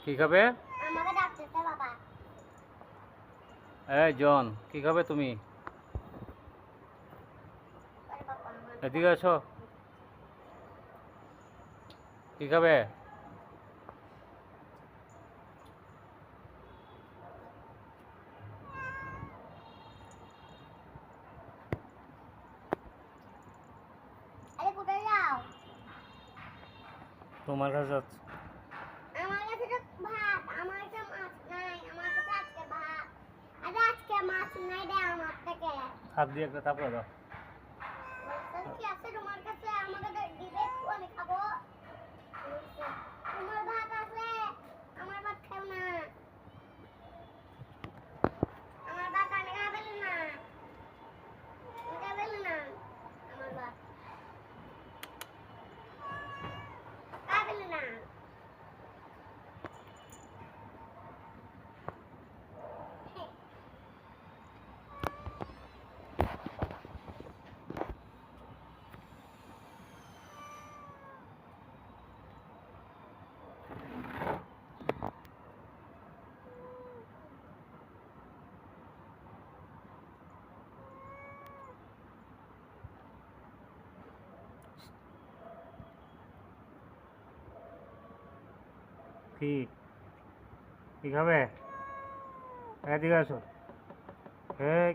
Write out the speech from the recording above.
কি খাবে? আমাকে ডাকতেছে বাবা। এই জন, কি খাবে তুমি? ওরে বাবা, আমার এদিকে আসো। কি খাবে? আরে কোথায় যাও? তোমার কাছে যাচ্ছি। আমার কাছে তো ভাত, আমার কাছে মাছ নাই, আমার কাছে আজকে ভাত। আরে আজকে মাছ নাই রে আমার থেকে। হাত দিয়ে একটা থাপড়া দাও। বলছেন কি আছে তোমার কাছে? আমাকে দিবে একটু, আমি খাবো। বলছে, তোমার ভাত আছে, আমার ভাত খাও না। আমার ভাত আমি খাবেন না, আমি খাবেন না। আমার ভাত খাবেন না। কি কি খাবে? এদিকে আসো। এই